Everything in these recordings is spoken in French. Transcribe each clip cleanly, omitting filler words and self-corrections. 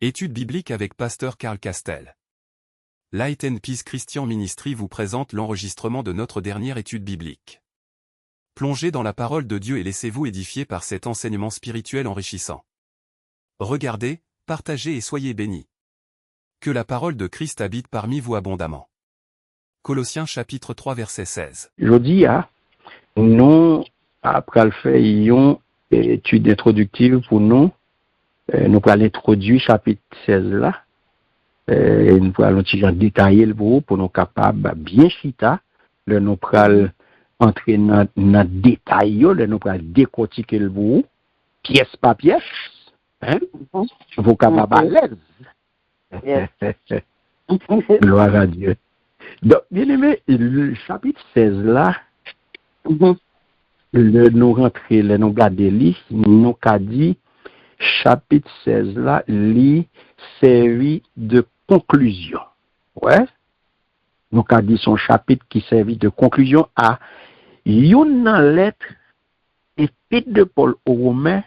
Étude biblique avec Pasteur Karl Castel. Light and Peace Christian Ministry vous présente l'enregistrement de notre dernière étude biblique. Plongez dans la parole de Dieu et laissez-vous édifier par cet enseignement spirituel enrichissant. Regardez, partagez et soyez bénis. Que la parole de Christ habite parmi vous abondamment. Colossiens chapitre 3 verset 16. Je dis, nous, après le faire, une étude introductive pour nous. Nous allons introduire chapitre 16 là. Nous allons détailler le pour nous capables bien chita. Nous allons entrer dans le détail, nous allons décortiquer le bout, pièce par pièce. Vous capables à l'aise. Gloire à Dieu. Donc, bien aimé, le chapitre 16 là, nous rentrons, nous gardons, nous avons dit, chapitre 16 là, lui servit de conclusion. Ouais. Nous avons dit son chapitre qui servit de conclusion à une lettre épître de Paul aux Romains.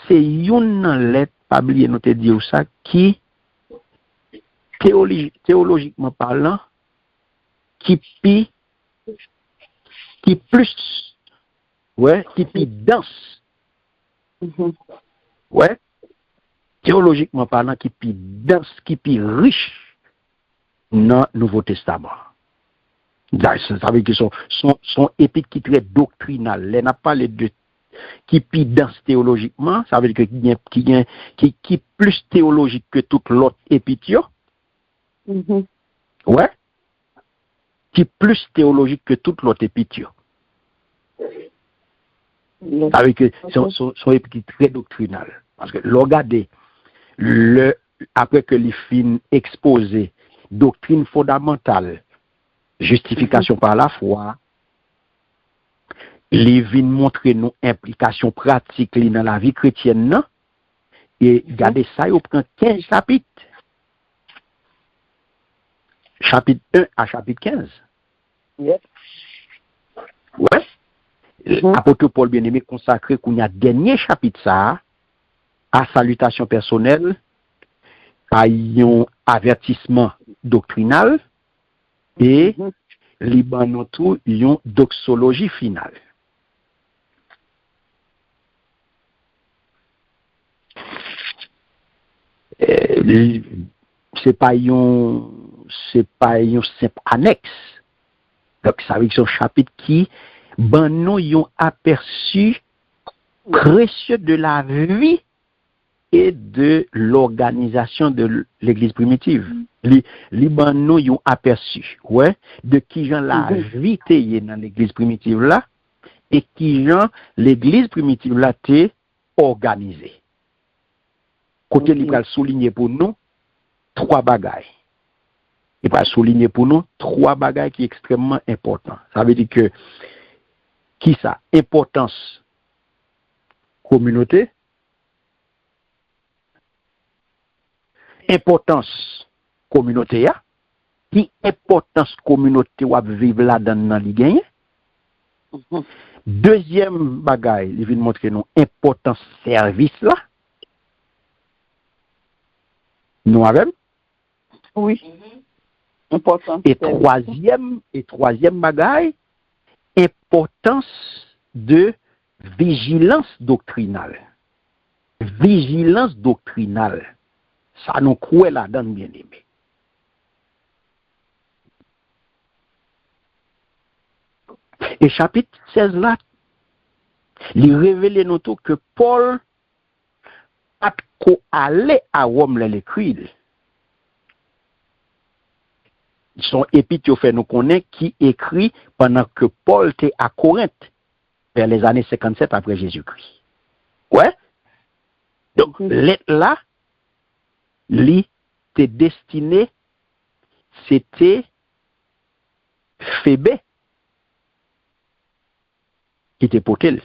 C'est une lettre, pas oublier nous te dire ça, qui théologiquement parlant, qui plus, ouais, qui dense. Ouais, théologiquement parlant, qui plus dense, qui plus riche dans le Nouveau Testament. Ça veut dire que son épître qui est très doctrinal. Elle n'a pas les deux qui plus dense théologiquement, ça veut dire qui est plus théologique que toute l'autre épître. Ouais, qui est plus théologique que toute l'autre épître. Ça veut dire que son épître est très doctrinal. Parce que regardez, après que les fins exposé doctrine fondamentale, justification par la foi, les vins montrer nos implications pratiques dans la vie chrétienne, non? Et regardez ça, il prend 15 chapitres. Chapitre 1 à chapitre 15. Yes. Ouais. Apôtre Paul bien-aimé consacré qu'on y a dernier chapitre ça, à salutation personnelle, à un avertissement doctrinal et liban tout une doxologie finale. C'est pas un simple annexe. Donc ça veut dire son chapitre qui nous yon aperçu précieux de la vie et de l'organisation de l'église primitive. Les nous yon aperçu, ouais, de qui gens la vie t'est dans l'église primitive là et qui gens l'église primitive là t'est organisée. Côté il va souligner pour nous trois bagailles. Il va souligner pour nous trois bagailles qui sont extrêmement importantes. Ça veut dire que qui ça? Importance communauté, importance communauté, qui importance communauté ou vivre là dans les gagne. Deuxième bagaille, il vient montrer nous importance service là. Nous avons? Oui. Important. Et troisième bagaille, importance de vigilance doctrinale. Vigilance doctrinale. Ça nous croit là-dedans, bien aimé. Et chapitre 16 là, il révèle nous tout que Paul a allé à Rome l'écrire. Son épître fait nous connaît qui écrit pendant que Paul était à Corinthe vers les années 57 après Jésus-Christ. Ouais. Donc lettre là, li était destiné, c'était Phébé qui était porté.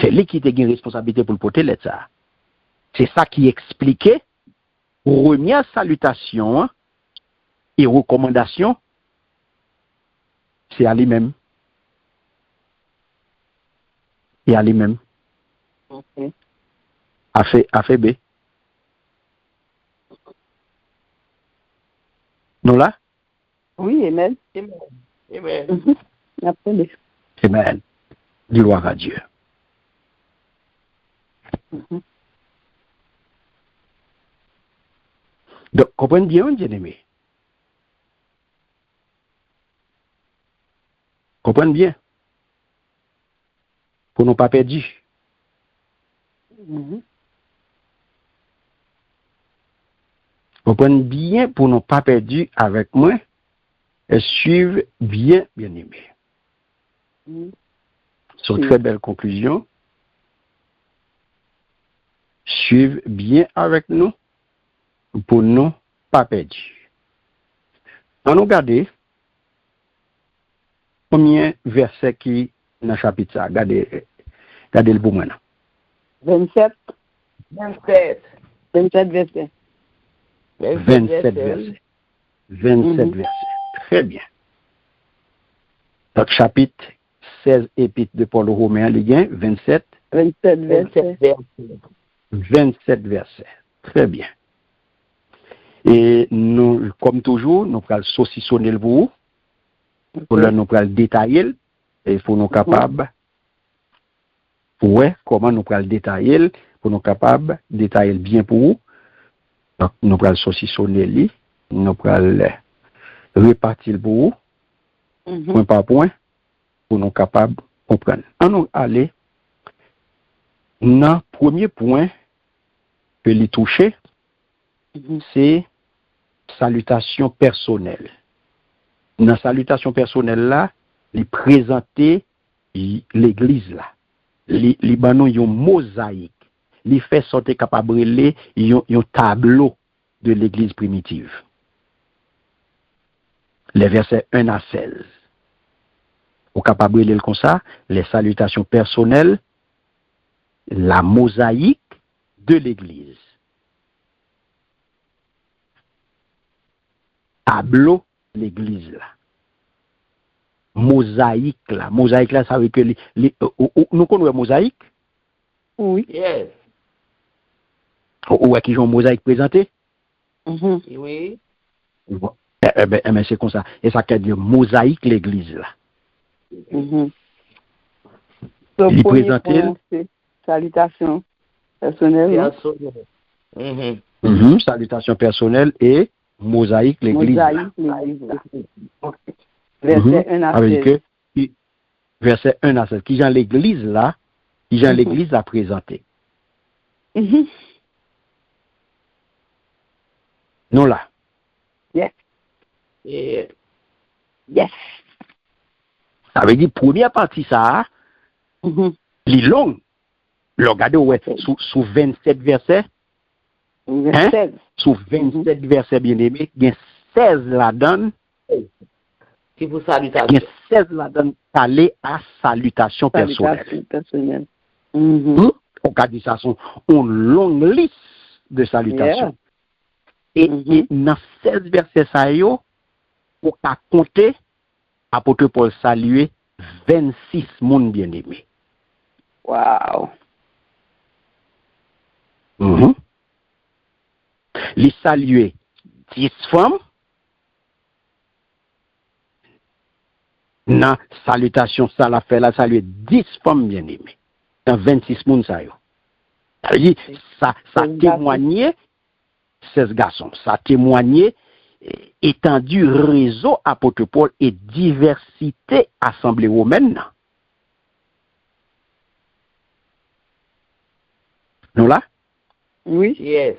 C'est lui qui était une responsabilité pour le porter lettre ça. C'est ça qui expliquait première salutation et recommandation, c'est à lui-même. Et à lui-même. A fait B. Nous là? Oui, amen. Amen. Appelez. Amen. Gloire à Dieu. Donc, comprenez bien, bien-aimé. Comprenez bien. Pour ne pas perdre. Comprenez bien pour ne pas perdre avec moi et suivre bien, bien-aimé. C'est une très belle conclusion. Suivre bien avec nous pour ne pas perdre. On nous regarde combien de versets qui dans le chapitre ça. Regardez le pour moi. 27. 27. 27 versets. 27 versets. 27 versets. Très bien. Donc, chapitre 16 épître de Paul aux Romains, les gains, 27. 27 versets. 27 versets. Très bien. Et nous, comme toujours, nous allons saucissonner le bout. Pour là, nous allons détailler. Et pour nous capables, ouais, comment nous allons détailler, pour nous capables, détailler bien pour vous. Donc, nous allons saucissonner lui. Nous allons répartir le bout, point par point, pour nous capables de comprendre. On nous aller dans le premier point que les toucher, c'est salutation personnelle. Dans la salutation personnelle là, les présenter l'église là. Les banon yon mosaïque. Les fait sortir capable de yon tableau de l'église primitive. Les versets 1 à 16. Au capable de lire comme ça, les salutations personnelles, la mosaïque de l'église. Tableau l'église là. Mosaïque là, ça veut dire que nous connaissons mosaïque? Oui. Yes. Ou est-ce qu'ils ont mosaïque présenté? Oui. Mais c'est comme ça. Et ça veut dire mosaïque l'église là. Il présente salutation personnelle. Salutation personnelle et mosaïque l'église. Verset 1 à 16. Verset 1 à 16. Qui j'ai l'église là, qui j'ai l'église là présenté. Non là. Yes. Yeah. Yes. Ça veut dire première partie ça, les longues. Regardez ouais, sous 27 versets. Hein? Sous 27 versets bien aimés, il y a 16 là-dedans. Qui vous salutation. Il y a 16 là-dedans allé à salutation personnelle. On a dit ça, sont une longue liste de salutations. Et dans 16 versets ça yo, on a compté apôtre Paul saluer 26 monde bien-aimés. Wow. Les saluer 10 femmes. Dans salutation, ça l'a fait, la saluer 10 femmes bien-aimées. Dans 26 monde ça yo. Ça témoignait 16 garçons. Ça témoignait étendu réseau apôtre Paul et diversité assemblée romaine. Nous là? Oui. Yes.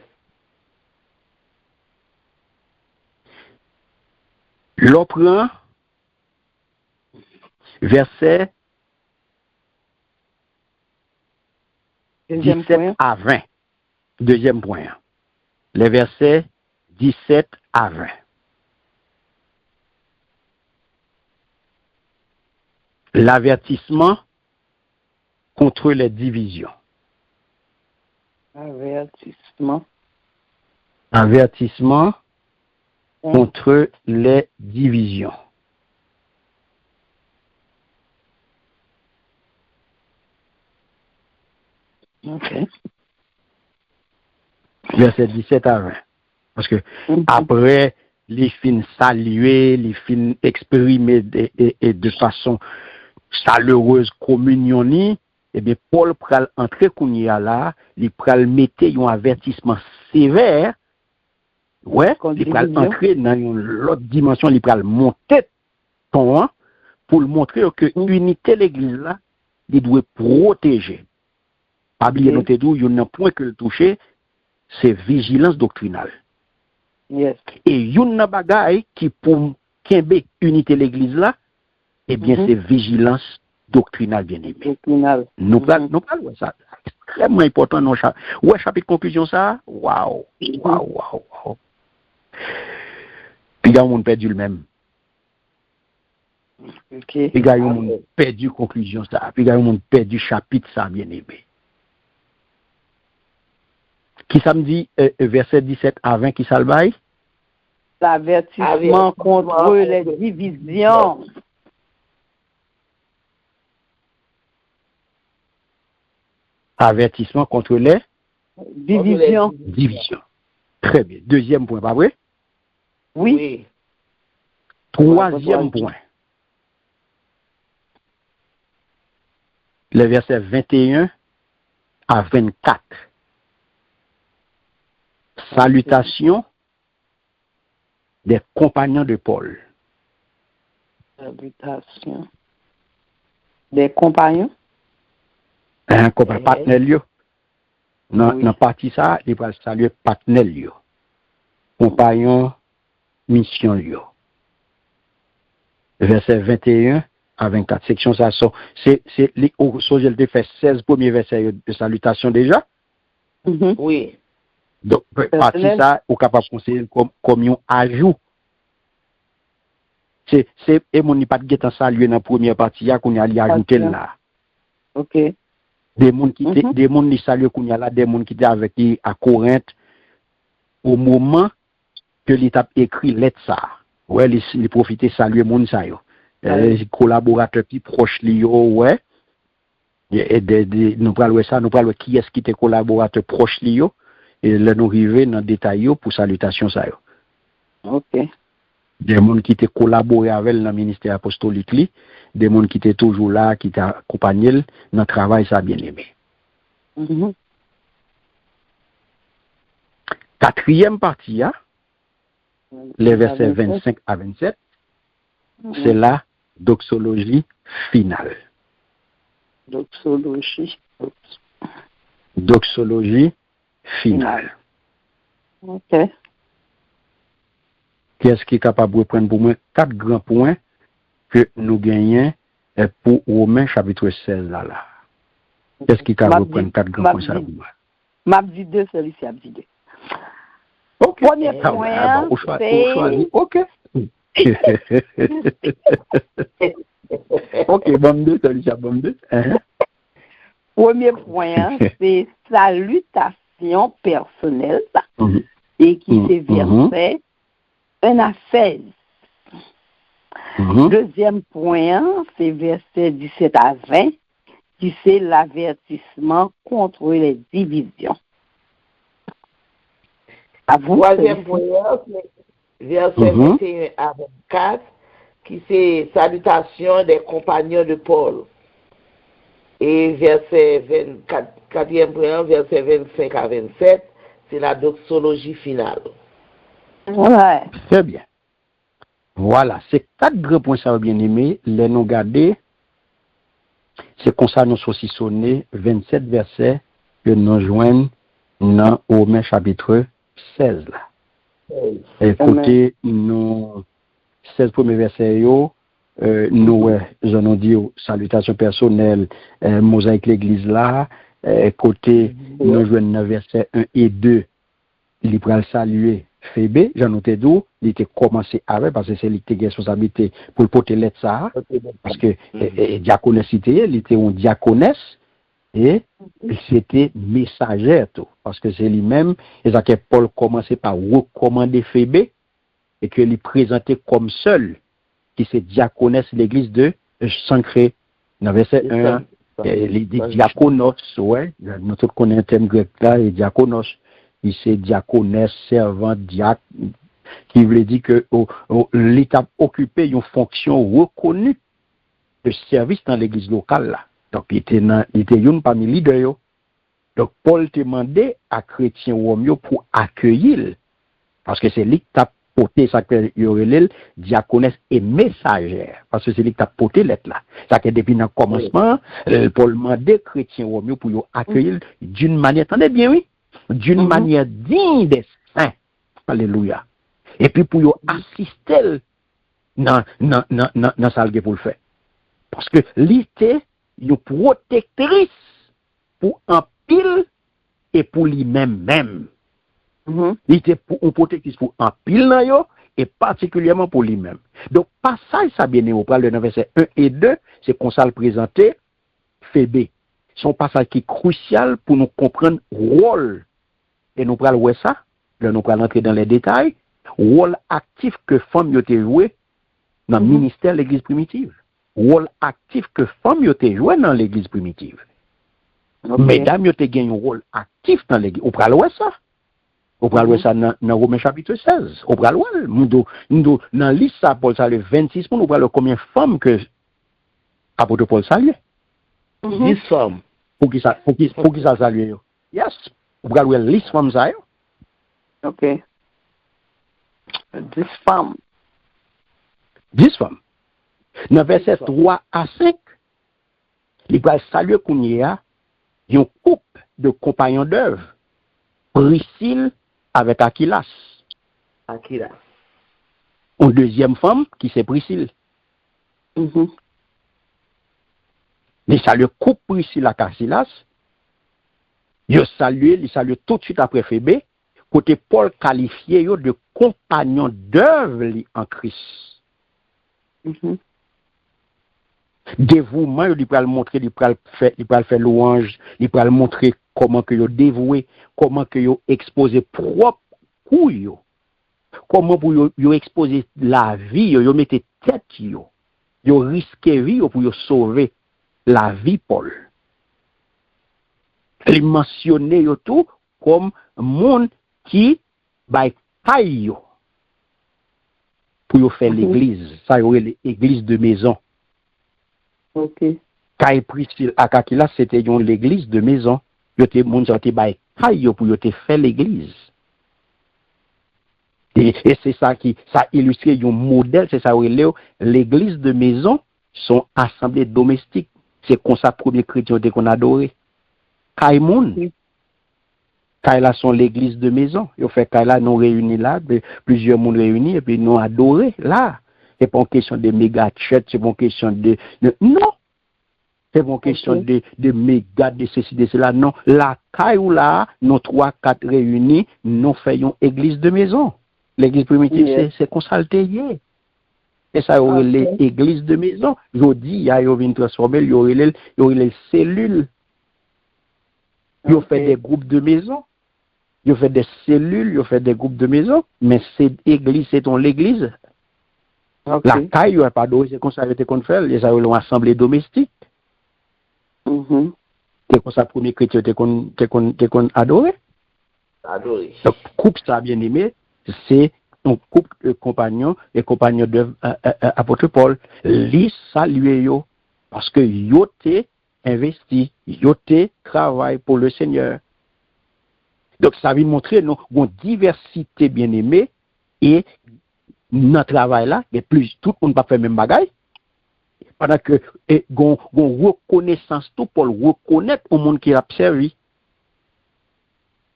L'on prend verset 17 à 20. Deuxième point. Les versets 17 à 20. L'avertissement contre les divisions. Avertissement contre les divisions. Okay. Verset 17 à 20. Parce que après les fins saluer, les fins exprimer de façon chaleureuse communion ni, eh bien Paul pral entrer kounya là, il pral mettre un avertissement sévère. Ouais, il pral entrer dans l'autre dimension, il pral monter ton hein, pour le montrer que l'unité l'église là, il doit protéger. Pas oublier noter d'où il y a un point que le toucher, c'est vigilance doctrinale. Yes. Et une bagaille qui pour kembe unité l'église là, eh bien c'est vigilance doctrinale bien aimé. Doctrinale. Nous parlons ça. Extrêmement important non ouais chapitre conclusion ça. Waouh. Waouh. Puis il y a un monde perdu le même. OK. Puis il y a un monde perdu conclusion ça. Puis il y a un monde perdu chapitre ça bien aimé. Qui ça me dit verset 17 à 20 qui ça le bail? L'avertissement contre les divisions. Avertissement contre les divisions. Division. Très bien. Deuxième point, pas vrai? Oui. Troisième point. Le verset 21 à 24. Salutations des compagnons de Paul. Salutations des compagnons. Un partenaire. Dans partie ça, il va saluer partenaire. Compagnon, mission. Verset 21 à 24. Section ça, c'est au sujet de fait 16 premiers versets de salutation déjà. Oui. Donc, partie ça, ou capable de conseiller comme un ajout. C'est, et mon n'y pas de guetant saluer dans la première partie, qu'on a ajouté là. OK. Des gens qui saluent qu'on y a là, des gens qui étaient avec lui à Corinthe, au moment que l'État écrit lettre ça. Ouais, les profiter saluer moun ça yo. Les collaborateurs plus proches li yo, ouais. Et nous parlons ça, nous parlons qui est-ce qui était collaborateur proche li yo. Et là, nous arrivons dans le détail pour salutation ça. OK. Des gens qui étaient collaboré avec le ministère apostolique, des gens qui étaient toujours là, qui étaient accompagnés dans le travail, ça bien aimé. Quatrième partie, les versets 25 à 27, c'est la doxologie finale. Doxologie finale. OK. Qu'est-ce qui est capable de prendre pour moi 4 grands points que nous gagnons pour Romains chapitre 16 là. Qu'est-ce qui est capable de prendre 4 grands points ça pour moi? M'a dit 2, celui-ci a dit 2. OK. Premier point, c'est... OK. OK, bon 2, celui-ci a bon 2. Premier point, c'est salutation personnelle et qui c'est verset 1 à 16. Deuxième point, c'est verset 17 à 20, qui c'est l'avertissement contre les divisions. Troisième point, c'est verset 21 à 24, qui c'est salutation des compagnons de Paul. Et verset 24, quatrième point, verset 25 à 27, c'est la doxologie finale. Ouais. Très bien. Voilà, c'est 4 grands points, ça va bien aimer. Les nous garder, c'est comme ça nous saucissonner 27 versets que nous joignons dans Romains chapitre 16 là. Écoutez, nous 16 premiers versets, nous j'en dit salutations personnelles, mosaïque l'église là. Côté, nous joignons dans versets 1 et 2, il pourra le saluer. Phébé, j'en noté d'où, il était commencé avec, parce que c'est lui qui a responsabilité pour porter l'aide ça, parce que diaconesse, il était une diaconesse, et c'était messagère tout, parce que c'est lui-même, et ça que Paul commençait par recommander Phébé, et que lui présentait comme seul, qui c'est diaconesse l'église de Sancré, dans verset 1, les diaconos, ouais, nous tous connaissons un thème grec là, et diaconos, il c'est diaconesse, servant, diacre, qui veut dire que l'État occupait une fonction reconnue de service dans l'église locale là. Donc il était une parmi les leaders. Donc Paul demandait à chrétiens romains pour accueillir, parce que c'est lui qui a porté ça que yorelel diaconesse et messagère, parce que c'est lui qui a porté lettre là. Ça que depuis le commencement, Paul demandait chrétiens romains pour accueillir d'une manière, attendez bien oui, d'une manière digne des saints. Alléluia. Et puis pour assister dans ça pour le faire. Parce que l'ité une protectrice pour un pile et pour lui-même. Il était pour une protectrice pour un pile et particulièrement pour lui-même. Donc, passage ça bien au parle de verset 1 et 2, c'est qu'on s'est présenté Phébé. C'est un passage qui est crucial pour nous comprendre le rôle. Et nous parlons de ça, nous allons entrer dans les détails, rôle actif que femme y a joué dans le ministère de l'église primitive. Rôle actif que femme y a joué dans l'église primitive. Mesdames, y a gagné un rôle actif dans l'église. On parle de ça. On parle de ça dans Romains chapitre 16. On parle de ça. Dans liste ça, Paul salue 26, on parle de combien de femmes que apôtre Paul salue. 10 femmes. Pour qui ça salue. Yes. On parle de liste femmes ça. OK. 10 femmes. 10 femmes. Dans verset 3 à 5, il va saluer qu'on y a un couple de compagnons d'œuvre, Priscille avec Aquilas. Aquilas. Une deuxième femme qui c'est Priscille. Il salue couple Priscille avec Aquilas. Il salue tout de suite après Phébé, côté Paul qualifié de compagnon d'œuvre en Christ. Dévouement, il peut le montrer, il peut le faire louange, il peut le montrer comment que yo dévoué, comment que yo exposé propre couille, comment pour yo exposer la vie, yo mettez tête yo risqué vie pour yo sauver la vie Paul. Il mentionné yo tout comme monde qui bay taille yo pour yo faire l'église, ça y est l'église de maison. OK. Quand Priscille à Aquila, c'était l'église de maison. Yo te moun sorti bay taille pour yo te faire l'église. Et c'est ça qui ça illustre un modèle, c'est ça l'église de maison sont assemblées domestiques. C'est comme ça premier chrétien qu'on adorait. Kaimoun. Kaila sont l'église de maison. Yo fait Kaila nous réunis là, plusieurs monde réunis et puis nous adorer là. C'est pas une question de méga church, c'est pas une question de non. C'est pas une question de méga de ceci de cela non. La caille là, nous 3-4 réunis, nous faisons église de maison. L'église primitive c'est consulté. Et ça aurait l'église de maison. Jodi il y a eu une transformer, il y aurait les cellules. Il fait des groupes de maison. Il fait des cellules, il fait des groupes de maison, mais cette église c'est l'église. La caille, il n'y a pas d'eau, c'est comme ça qu'on fait, les ont assemblée domestique. C'est comme ça, premier chrétien, qu'on adoré. Adoré. Donc, couple, ça bien aimé, c'est un couple de compagnons, et compagnons de apôtre Paul, les saluer yo, parce que yo te investi, yo te travail pour le Seigneur. Donc, ça vient montrer une diversité bien aimée, et dans travail là, et plus tout le monde pas fait même bagaille. Pendant que gon reconnaissance tout pour reconnaître au monde qui a servi.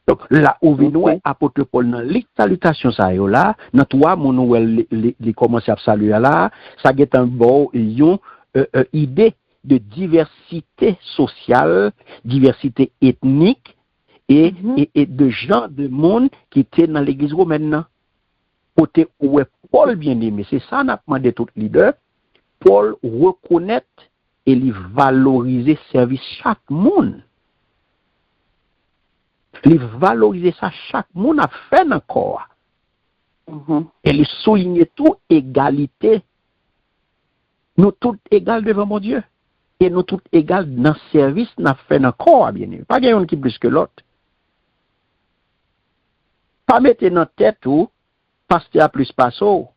Donc là où vient apôtre Paul dans les salutations ça yo là, dans toi mon les commencer à saluer là, ça get un bon idée de diversité sociale, diversité ethnique et de gens de monde qui étaient dans l'église romaine. Côté où Paul bien aimé, c'est ça n'a demandé tout leader. Paul reconnaît et il valoriser service chaque monde. Il valoriser ça chaque monde a fait encore. Et il souligne tout égalité. Nous tous égales devant mon Dieu. Et nous tous égales dans le service n'a fait encore bien aimé. Pas quelqu'un qui plus que l'autre. Pas mettre dans tête ou pasteur a plus passo.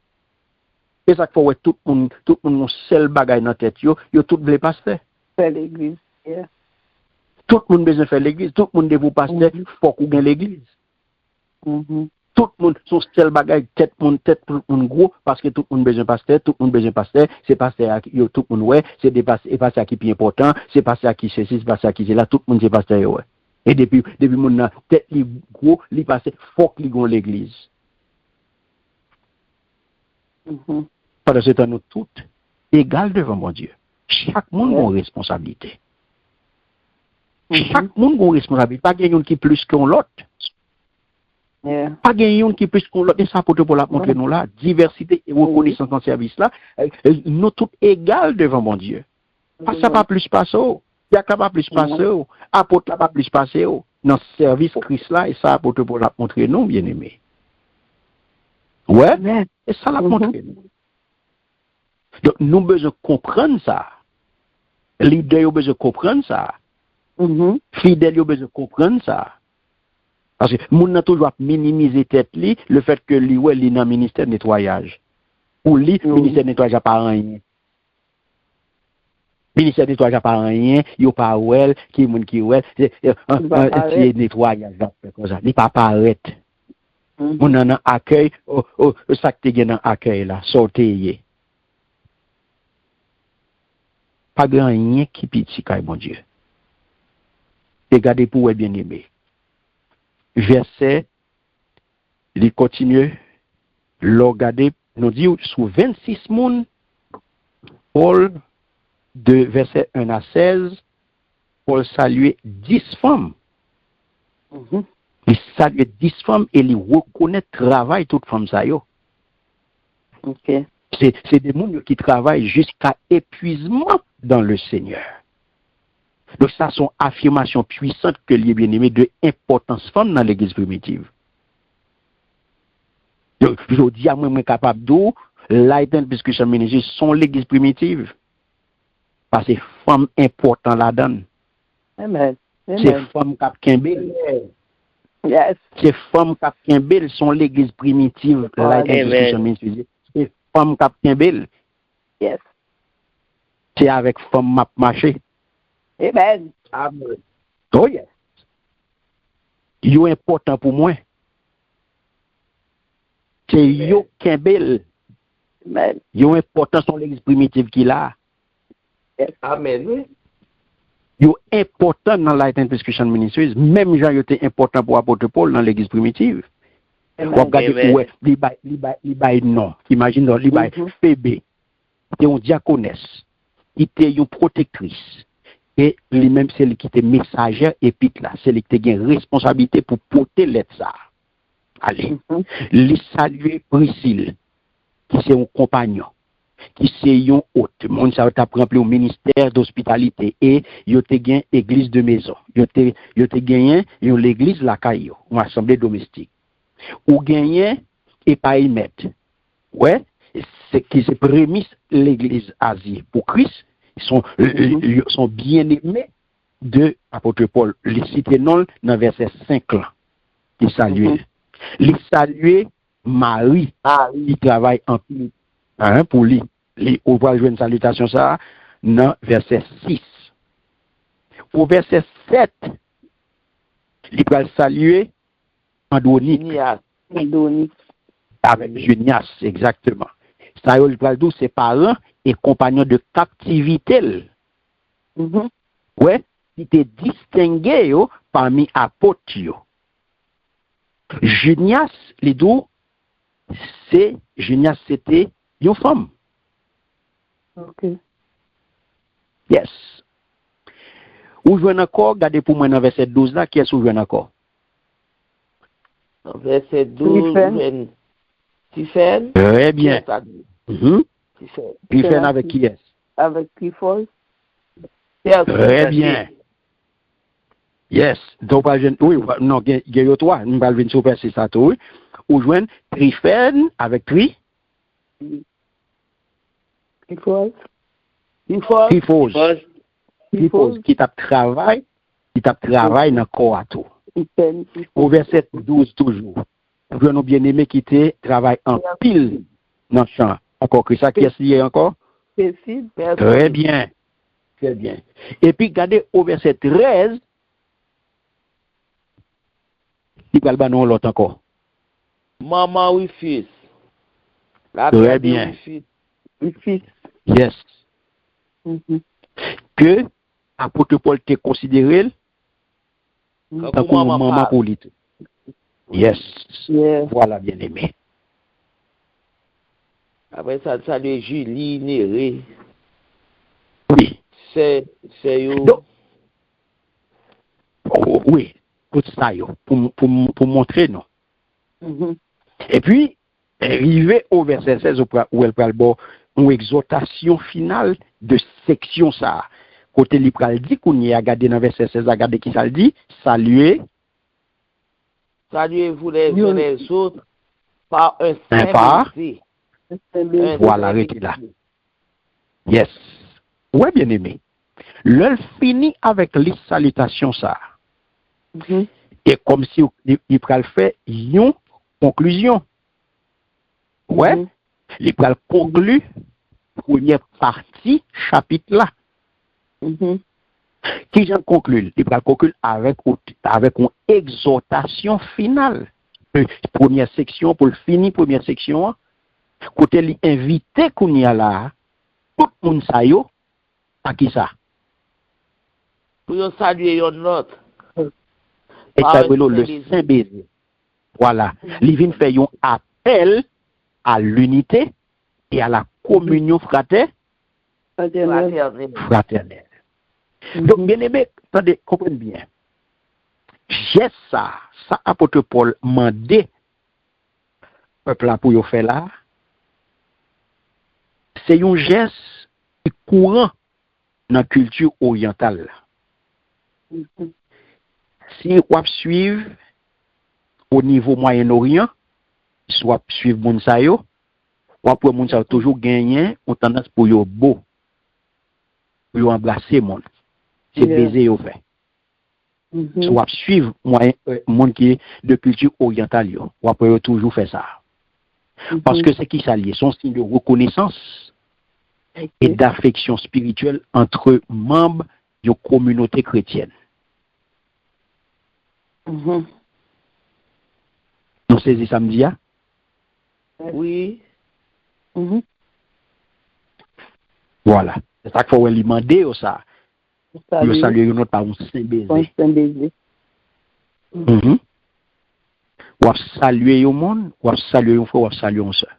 Et ça faut tout le monde seul bagaille dans tête yo tout veut pasteur. C'est l'église. Yeah. Tout le monde besoin faire l'église, tout le monde devait pasteur, faut qu'on gagne l'église. Tout le monde son seul bagaille tête tout le monde gros parce que tout le monde besoin pasteur, c'est pasteur yo tout le monde ouais, c'est des pasteur qui est important, c'est pasteur qui c'est pasteur qui c'est là, tout le monde c'est pasteur ouais. Et depuis mon tête li gros, li pasteur, faut qu'il gagne l'église. Parce que nous toutes égales devant mon Dieu. Chaque monde a une responsabilité. Chaque monde a une responsabilité. Pas quelqu'un qui est plus que l'autre. Pas quelqu'un qui est plus que l'autre. Et ça pour la montrer nous là. Diversité et reconnaissance dans ce service là. Nous toutes égales devant mon Dieu. Pas ça pas plus passer. Il y a pas plus passer. Apôtre pas plus passer. Dans ce service Christ là. Et ça pour la montrer nous, bien aimés. Ouais. Et ça la montrer nous. Donc, nous devons besoin comprendre ça. Leader, nous besoin comprendre ça. Fidèle, nous besoin comprendre ça. Parce que nous avons toujours minimiser tête le fait que lui est dans le ministère de nettoyage. Pour lui, le ministère de nettoyage n'a pas rien. Le ministère de nettoyage n'a pas rien. Il n'y a pas well, qui est moun qui well. C'est nettoyage. Il n'est pas paraître. Mon nan accueil, ça que tu as dans accueil là, sortez. Pas grand rien qui petit kay mon Dieu. Regardez pour être bien aimé. Verset, il continue, regardez, nous dit sur 26 moun, Paul, de verset 1 à 16, Paul salue 10 femmes. Il salue 10 femmes et il reconnaît le travail de toutes femmes. C'est des gens qui travaillent jusqu'à épuisement dans le Seigneur. Donc ça, sont affirmations puissantes que les bien-aimés de importance femme dans l'église primitive. Donc, je dis à moi, capable d'où, Light and Discussion Ministry sont l'église primitive. Parce que femmes importantes là-dedans. Amen. C'est femmes qui Yes. Ces femmes qui sont l'église primitive. Light and Discussion Ministry. C'est femmes qui Yes. C'est avec femmes map marché. Amen. Amen. Oh yes. Yo important pour moi. C'est yo Kembel. Amen. Yo important son l'église primitive qu'il a. Yes. Amen. Yo important dans Light and Discussion Ministries. Même gens yo était important pour apôtre Paul dans l'église primitive. On regarde ouais, li bay non. Imagine dans li bay Phoebe. C'est une diaconesse. Il était une protectrice. Et lui-même, c'est lui qui était messagère épite là. C'est lui qui a une responsabilité pour porter l'aide ça. Allez. Lui saluer Priscille, qui c'est un compagnon, qui c'est un hôte. Mon ça t'a rempli au ministère d'hospitalité. Et il a gagné église de maison. Il a gagné l'église la caillou, une assemblée domestique. Ou gagné et pas y mettre. Ouais. C'est qui se prémisse l'église Asie pour Christ. Ils sont bien aimés de l'apôtre Paul. Les cités non dans verset 5 là. Il salue. Il salue Marie qui travaille en pile pour lui. On va jouer une salutation ça dans verset 6. Au verset 7, il va saluer Andonique. Avec Junias, exactement. Ça y est, ses parents et compagnons de captivité. Ouais, il était distingué parmi apôtres. Junias, les deux, Junias c'était une femme. Ok. Yes. Où je viens encore, regardez pour moi dans verset 12 là, qui est-ce où je viens encore? Verset 12, Stephen. Très bien. Stephen avec qui est-ce? Avec Clifford. Très bien. Yes. Donc, oui, non, il y a toi, nous allons venir sur c'est ça, oui. Ou joindre Stephen avec Tri. Clifford. Qui t'a travaillé dans le corps à tout. Au verset 12 toujours. Nous bien-aimé qui te travaille en pile dans le champ. Encore que ça, qui est lié encore? Merci. Très bien. Très bien. Et puis, regardez au verset 13, il va le non l'autre encore. Maman, oui, fils. Très bien. Oui, fils. Yes. Que apôtre Paul te considéré comme maman pour lui. Yes. Voilà, bien aimé. Après ça, salut Julie, Néré. Oui. C'est yo. Donc, oui, tout ça, yo, pour montrer, non. Et puis, arrivé au verset 16, où elle parle une exhortation finale de section ça. Côté l'Ipral dit qu'on y a gardé dans verset 16, a gardé qui ça le dit, saluez. Saluez-vous les uns les autres par un saint baiser. Voilà, arrêtez là. Yes. Ouais, bien aimé. L'heure finit avec les salutations ça. Et comme si l'Ipral fait une conclusion. Ouais. L'Ipral conclut première partie chapitre là. Qui j'en conclut? L'Ipral conclut avec une exhortation finale. Première section pour le finir première section. Côté l'invité qu'on y a là, tout le monde sa yo, à qui ça? Pour saluer yon autre. Et ça le saint baiser. Voilà. Il vient faire un appel à l'unité et à la communion fraternelle. Donc, bien aimé, attendez, comprenez bien. J'ai ça apôtre Paul m'a dit, peuple là pour y faire là, c'est un geste courant dans la culture orientale. Si on suivre au niveau Moyen-Orient, soit suivre Mounsayo, ou après Mounsayo toujours gagner, on tendance pour yo beau, pour yo embrasser monde. C'est baiser yo fait. Soit suivre monde qui est de culture orientale yo, ou après yo toujours fait ça. Parce que c'est qui ça lié, son signe de reconnaissance et d'affection spirituelle entre membres d'une communauté chrétienne. Nous saisissons samedi, hein? Oui. Voilà. C'est ça qu'il faut lui demander ça. Le saluer notre par un saint baiser. Ou saluer au monde, ou saluer un frère, ou saluer un soeur.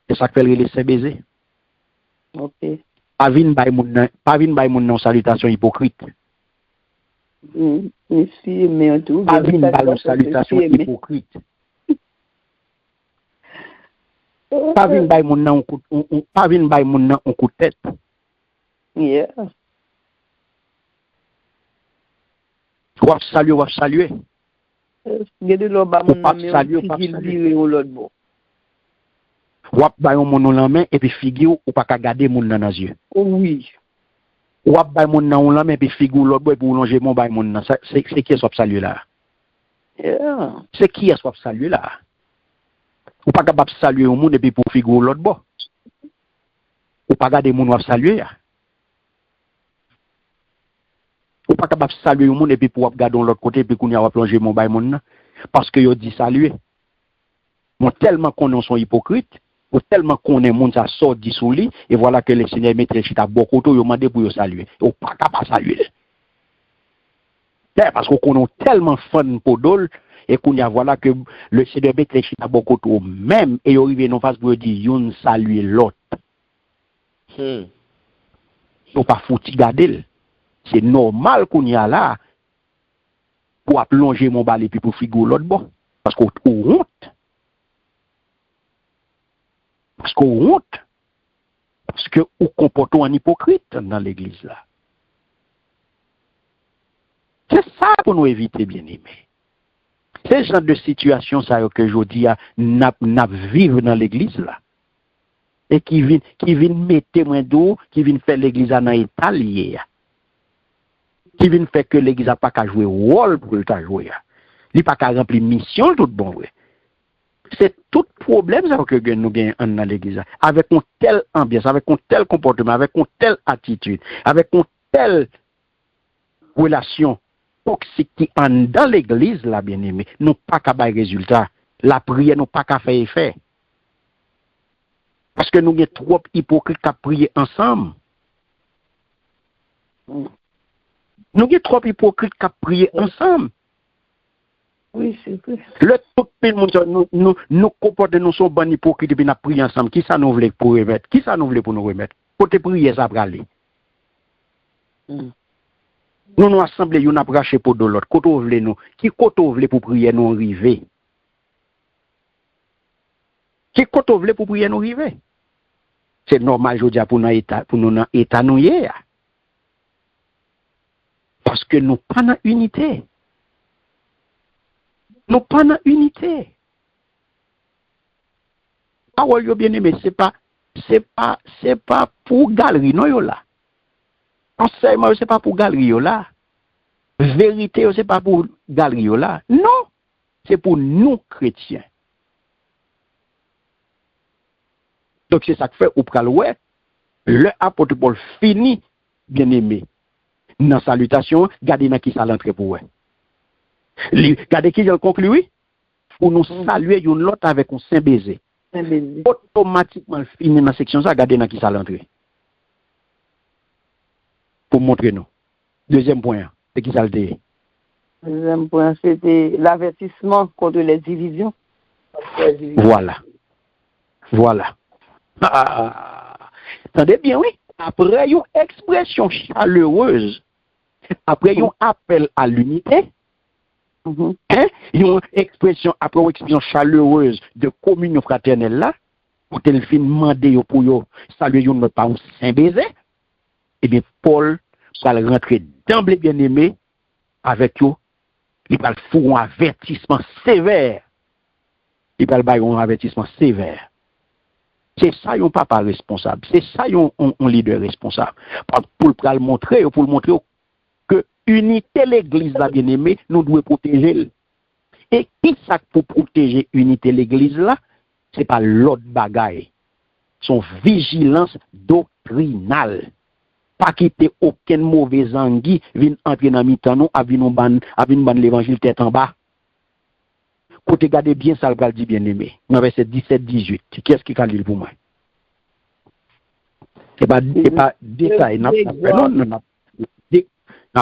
C'est ça qu'il faut les saint baiser. Ok. Pas vin bay moun nan salutation hypocrite. Merci, mais en tout. Pas vin bay une salutation hypocrite. Pas vin bay moun nan un coup de tête. Yeah. Ou saluer. Gade lo ba moun nan saluer. Wap bay moun nan la main et puis figure ou pas ka garder moun nan yeux. Oui. Wap bay moun nan la main et puis figure l'autre boy pour longer mon bay moun nan. C'est qui est soit saluer là? Yeah. C'est qui est soit saluer là? Ou pas capable saluer au monde et puis pour figure l'autre boy. Ou pas garder moun wap saluer. Ou pas capable saluer au monde et puis pour regarder l'autre côté et puis qu'on y a plonger mon bay moun nan parce que yo dit saluer. Mon tellement qu'on sont hypocrites. Ou tellement qu'on est monde ça sort du sous lit et voilà que le Seigneur met chita beaucoup yo mandé pour yo saluer ou pas capable saluer parce qu'on est tellement fan pour dol et qu'on y a voilà que le Seigneur met chita beaucoup même et yo arrivé en face pour dire yon saluer l'autre ou pas fouti garder c'est normal qu'on y a là pour plonger mon balai puis pour figure l'autre bon parce qu'on honte. Parce qu'on honte. Parce que nous comportons en hypocrite dans l'église là. C'est ça pour nous éviter, bien aimés. C'est ce genre de situation ça que je dis à n'a vivre dans l'église là. Et qui vient mettre moins d'eau, qui vient faire l'église en état lié. Qui qui vient faire que l'église n'a pas qu'à jouer rôle pour le jouer. Il n'a pas qu'à remplir mission tout bon. Ouais. C'est tout problème ça que nous gagnons dans l'église. Avec une telle ambiance, avec un tel comportement, avec une telle attitude, avec une telle relation toxique qui est dans l'église, là, bien aimé, nous pas qu'à faire résultat. La prière, nous pas qu'à faire effet. Parce que nous sommes trop hypocrites à prier ensemble. Nous sommes trop hypocrites à prier ensemble. Oui, c'est vrai. Le tout le monde, nous comportons, nous sommes bons hypocrites et puis nous prions ensemble. Qui ça nous voulait pour remettre? Qui ça nous voulait pour nous remettre? Côté prière, ça va aller. Nous nous assemblons, nous avons racheté pour de l'autre. Côté voulez nous? Qui côté voulait pour prier nous arriver? Qui côté voulait pour prier nous arriver? C'est normal, je dis, pour nous état nous hier. Parce que nous pas dans unité. Nous pas dans unité. Ah ouais, bien aimé, c'est pas pour galerie, non, yo là. Enseignement, c'est pas pour galerie, yo là. Vérité, c'est pas pour galerie, yo là. Non, c'est pour nous, chrétiens. Donc, c'est ça que fait au pralouet. Le apôtre Paul finit, bien aimé. Dans salutation, gardez dans qui ça l'entrée pour eux. Gardez qui j'ai conclu, pour nous saluer une l'autre avec un saint baiser. Automatiquement, fini dans la section, ça, gardez dans qui ça l'entrée. Pour montrer nous. Deuxième point, c'est qui ça le dit? Deuxième point, c'était l'avertissement contre les divisions. Voilà. Voilà. Attendez bien, oui. Après une expression chaleureuse, après un appel à l'unité, une expression chaleureuse de communion fraternelle là, pour tel fin demander pour saluer une pas un saint baiser, et bien Paul va rentrer d'emblée bien aimé avec eux, il va faire un avertissement sévère. Il va faire un avertissement sévère. C'est ça un papa responsable, c'est ça un leader responsable. Pour le montrer que unité l'église là bien aimé, nous devons protéger. Et qui ça pour protéger unité l'église là? C'est pas l'autre bagaille. Son vigilance doctrinale. Pas quitter aucun mauvais anguille vient entrer dans mi-temps nous avec une ban l'évangile tête en bas. Côté garder bien ça le dit bien aimé. Dans verset 17-18. Qu'est-ce qui a dit pour moi? C'est pas détail non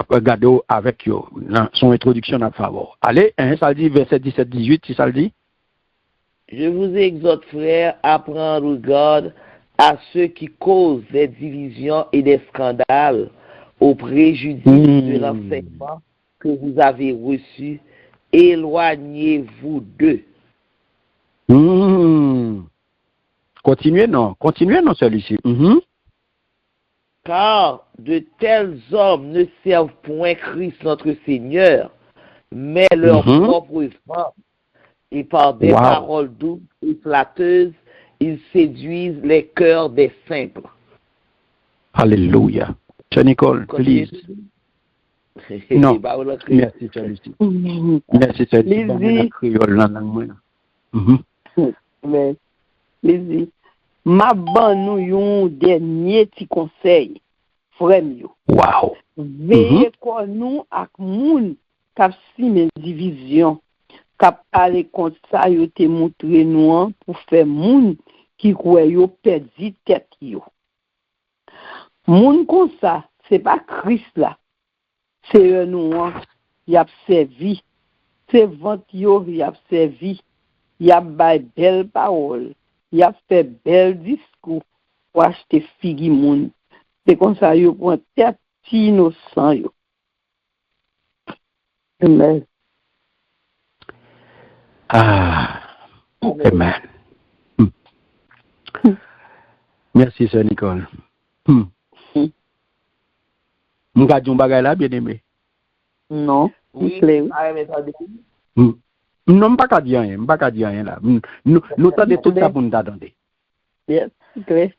regardé avec yo son introduction à faveur. Allez, ça dit verset 17-18, si ça le dit. Je vous exhorte, frères, à prendre garde à ceux qui causent des divisions et des scandales au préjudice de l'enseignement que vous avez reçu. Éloignez-vous d'eux. Continuez non celui-ci. Car de tels hommes ne servent point Christ notre Seigneur, mais leur propre femme. Et par des paroles douces et flatteuses, ils séduisent les cœurs des simples. Alléluia. Nicole, please. Non, merci celui-ci. Merci celui-ci. Lézi, ma ban nou yon dernier petit conseil, frère yo. Wow. Veillez kon nou ak moun kap si men division, kap ale kont sa yo te montre nou an pour faire moun qui kwe yo perdi tête yo. Moun kon sa, c'est pas Christ là. C'est nous y a servi. C'est vent yo y a servi. Y a bay belle parole. Y a fait bel discours pour acheter figi moun. C'est comme ça yo pour tête innocent yo. Amen. Amen. Merci, sœur Nicole. M'ka djon bagay là, bien aimé. Non. Oui, non, m'pa dire rien là. Nous tendez tout ça pour nous attendre. Yes, clair.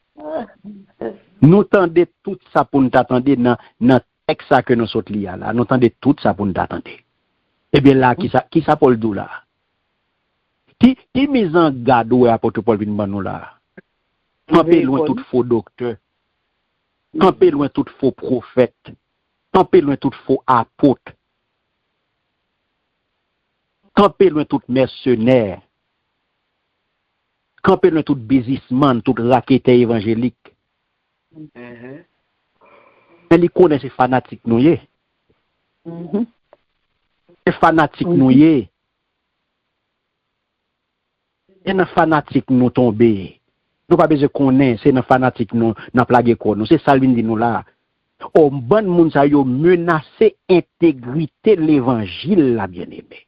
Nous tendez tout ça pour nous attendre dans ça que nous sommes liés là, nous entendons tout ça pour nous attendre. Eh bien là, qui ça Paul dit là? Qui mise en garde où apôtre Paul vient nous là? Campez loin tout faux docteur. Campez loin tout faux prophète. Campez loin tout faux apôtre. Campez loin tout mercenaire. Campez loin tout businessman, tout raqueteur évangélique. Mais ils connaissent ces fanatiques nous y. Ces fanatiques nous y. Et les fanatiques nous tombés. Nous pas besoin de connaître, c'est les fanatiques nous n'a plagué quoi nous. C'est ça le dit nous là. Au bon monde ça yo menacer intégrité de l'évangile là bien-aimé.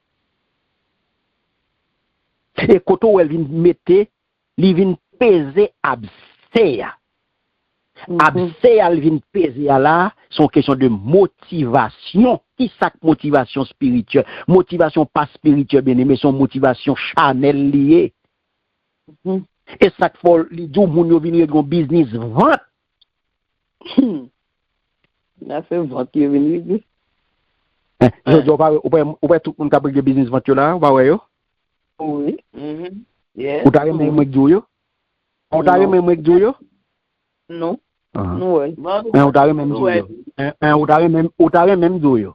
Et quand elle vient mettre, il vient peser absea. Absea elle vient peser là, c'est question de motivation. Qui ça motivation spirituelle? Motivation pas spirituelle bien-aimé, son motivation charnelle liée. Et ça faut li dou moun yo venir un business vente. On a fait vente yo venir. Je dois pas ou pas tout monde qui a business vente là, va ouais yo. Oui. Ou t'as même moi yo? Ou t'as même moi yo? Non. Non ouais. Ou t'as même yo? Ou t'as même yo?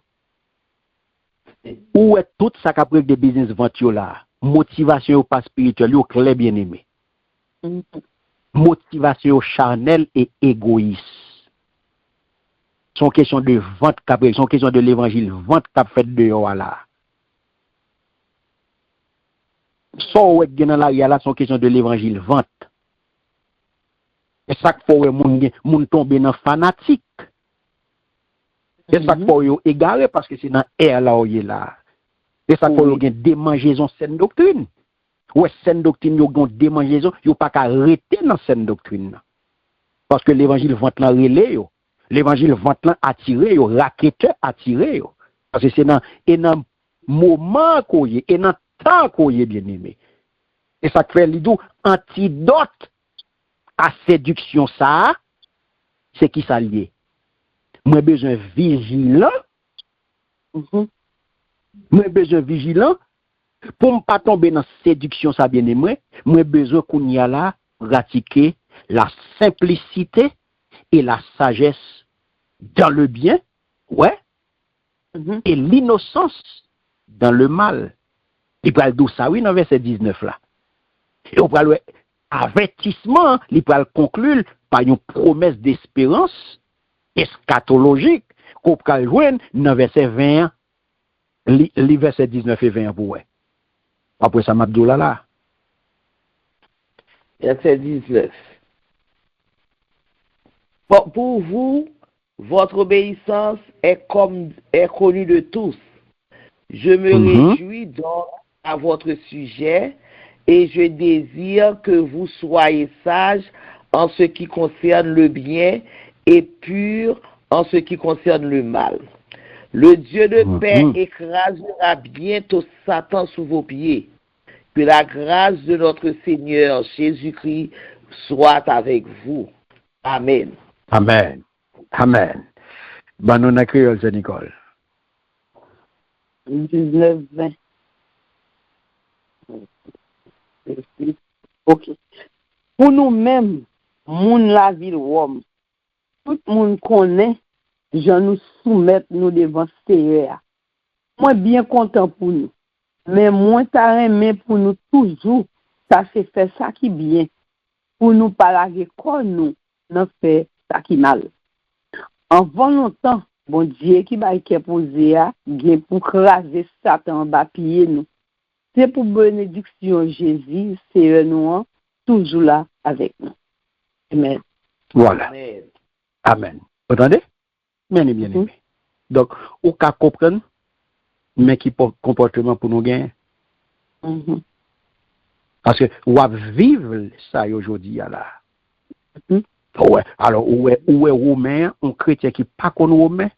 Où est tout ça qui a pris de business vente là? Motivation pas spirituelle, yo clair bien aimé. Motivation charnelle et égoïste. Son question de vente capable, son question de l'évangile vente qu'a fait dehors là. So ouais dans la là son question de l'évangile vente. Et ça faut moun tomber dans fanatique. Et ça faut yo égaré parce que c'est dans air là où il là. Et ça faut yo gen démangeaison saine doctrine. Ouais, saine doctrine, yo gon démangeaison, yo pas qu'à arrêter dans saine doctrine. Parce que l'évangile vente là relé yo. L'évangile vente là attiré yo, raqueteur attiré yo. Parce que c'est dans moment qu'on y et dans temps qu'on y bien aimé. Et ça fait l'idou antidote à séduction ça, c'est qui ça lié. Moi besoin vigilant. Moi besoin vigilant. Pour ne pas tomber dans séduction, ça bien aimé, moi besoin qu'on y a là, pratiquer la simplicité et la sagesse dans le bien, ouais, et l'innocence dans le mal. Il parle d'où ça, oui, dans verset 19 là. Et on parle avertissement, il parle conclure par une promesse d'espérance eschatologique qu'on peut joindre dans verset 20, les versets 19 et 20 pour ouais. Après ça, Mabdou là. Verset 19. Bon, pour vous, votre obéissance est connue de tous. Je me réjouis donc à votre sujet et je désire que vous soyez sages en ce qui concerne le bien et purs en ce qui concerne le mal. Le Dieu de paix écrasera bientôt Satan sous vos pieds. Que la grâce de notre Seigneur Jésus-Christ soit avec vous. Amen. Amen. Amen. Banon a créole, c'est Nicole. 19-20. Ok. Pour nous-mêmes, moun la ville Rome, tout le monde connaît, je nous soumettre nous devant Seigneur. Moi, bien content pour nous. Mais moi, t'as aimé pour nous toujours, ça c'est fait ça qui bien. Pour nous parler quoi nous, non fait ça qui mal. En longtemps, bon Dieu qui va être posé à, bien pour craser Satan en bas pied nous. C'est pour bénédiction Jésus, c'est nous, toujours là avec nous. Amen. Voilà. Amen. Amen. Vous entendez? Bien aimé. Donc, au cas comprendre, mais qui comportement pour nous gagner. Parce que, on va vivre ça aujourd'hui, là. Ouais. Alors, où est Romain, un chrétien qui pas connu Romain,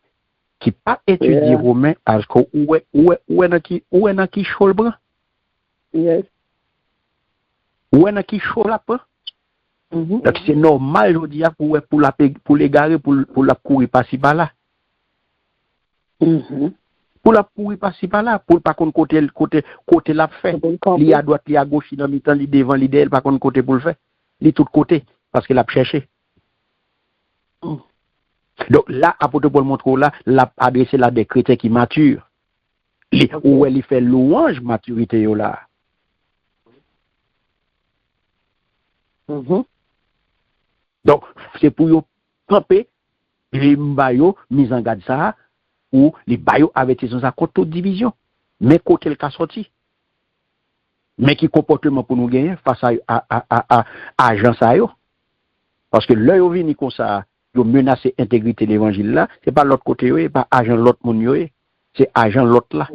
qui pas étudié Romain, parce que où est dans qui chaud le bras? Yes. Où est dans qui chaud la pas? Donc, c'est normal aujourd'hui pour l'égarer, pour la courir par-ci par-là. Pour la pourri passer par là, pour pas qu'on côté la fait. Li à droite, li à gauche, li dans mi-temps, li devant, li derrière, pas qu'on côté pour le faire. Li tout côté parce qu'il a cherché. Donc là, apôtre Paul montre là, l'a adressé là des chrétiens qui maturent. Où elle fait louange maturité yo là. Donc c'est pour yo camper les bayo mise en garde ça ou les bayo avertissent ça contre toute division. Mais côté le cas sorti. Mais qui comportement pour nous gagner face à agent ça yo. Parce que l'œil vini comme ça, yo menacer intégrité de l'évangile là, c'est pas l'autre côté yo, pas agent l'autre monde yo, c'est agent l'autre là.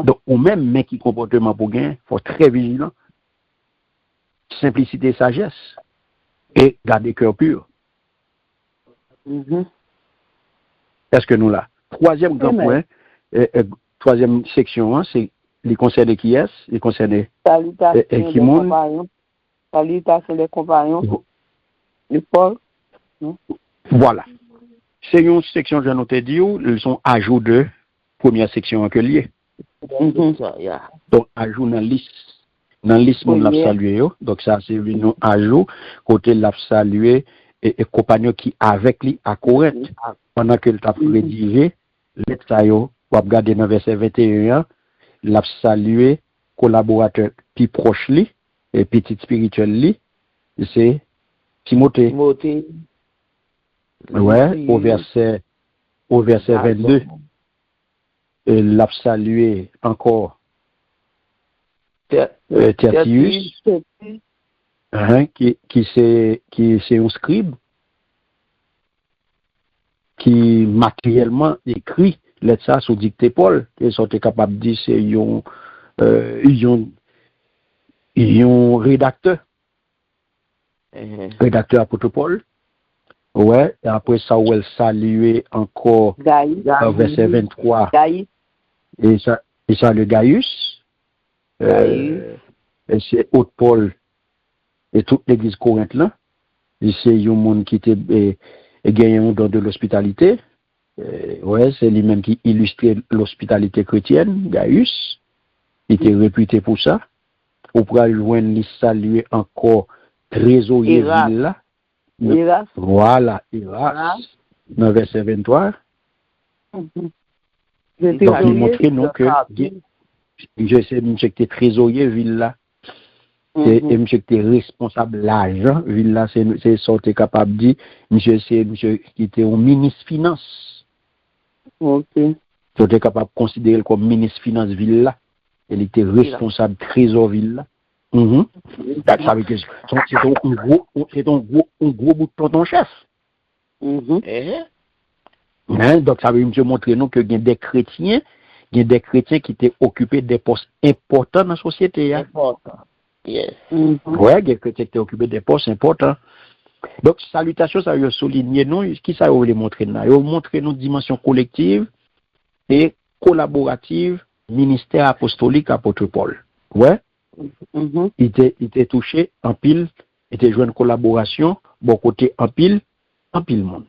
Donc ou même mais qui comportement pour gagner, faut très vigilant. Simplicité, sagesse et garder cœur pur. Est-ce que nous là? Troisième grand point, troisième section, c'est les concernés qui est, les concernés qui montent. Salutations des compagnons. Le Paul. Voilà. C'est une section, je noté dit, ils sont ajout de première section en que lié. Donc, ajout dans liste. Dans liste, on l'a salué. Donc, ça, c'est un ajout. Côté l'a salué et compagnon qui avec lui à Corinthe. Pendant que t'a rédigé, l'État, pour regarder dans verset 21, l'a salué collaborateur plus proche lui et petit spirituel lui, c'est Timothée. Ouais, au verset 22, l'a salué encore Tertius, qui c'est un scribe qui matériellement écrit ça sous dicté Paul, ils sont capables de dire c'est un rédacteur. Rédacteur apôtre Paul. Ouais, et après ça, où elle saluait encore verset 23. Et ça le Gaius. Et c'est Haute Paul et toute l'église Corinthe là. Et c'est un monde qui était gagné un don de l'hospitalité. Ouais, c'est lui-même qui illustrait l'hospitalité chrétienne, Gaius. Il était réputé pour ça. On pourra joindre lui saluer encore trésorier ville là. Voilà, Iras. Dans verset 23. Donc, il montre nous que je sais, monsieur, qui était trésorier ville là. Et monsieur qui était responsable de l'argent, ville là, c'est sorti capable de dire, monsieur, c'est monsieur qui était au ministre finance. Ok. Tu es capable de considérer comme ministre finance ville là. Il était responsable trésor ville là. Ça veut dire que c'est un gros bout de ton chef. Donc ça veut nous montrer nous que il y a des chrétiens qui étaient occupés des postes importants dans la société. Important. Yes. Ouais, il y a des chrétiens qui étaient occupés des postes importants. Donc salutation, ça veut souligner nous, qui ça veut montrer là? Il veut montrer nous dimension collective et collaborative ministère apostolique apôtre Paul. Ouais. Il était touché en pile, il était joué une collaboration, bon côté en pile monde.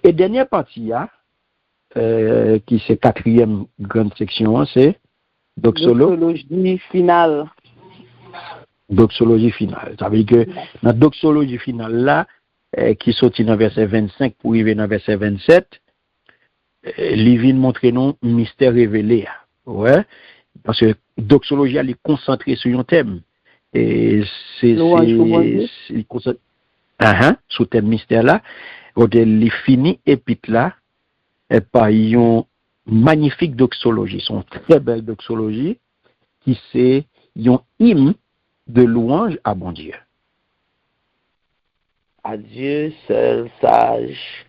Et dernière partie, qui c'est quatrième grande section, c'est doxologie finale. Doxologie finale. Ça veut dire que dans la doxologie finale là, qui sortit dans verset 25 pour arriver dans verset 27, il vient montrer nous mystère révélé. Ouais. Parce que doxologie elle est concentrée sur un thème et c'est sous thème mystère là quand elle finit épître là par une magnifique doxologie, son très belle doxologie qui c'est un hymne de louange à bon Dieu. À Dieu seul sage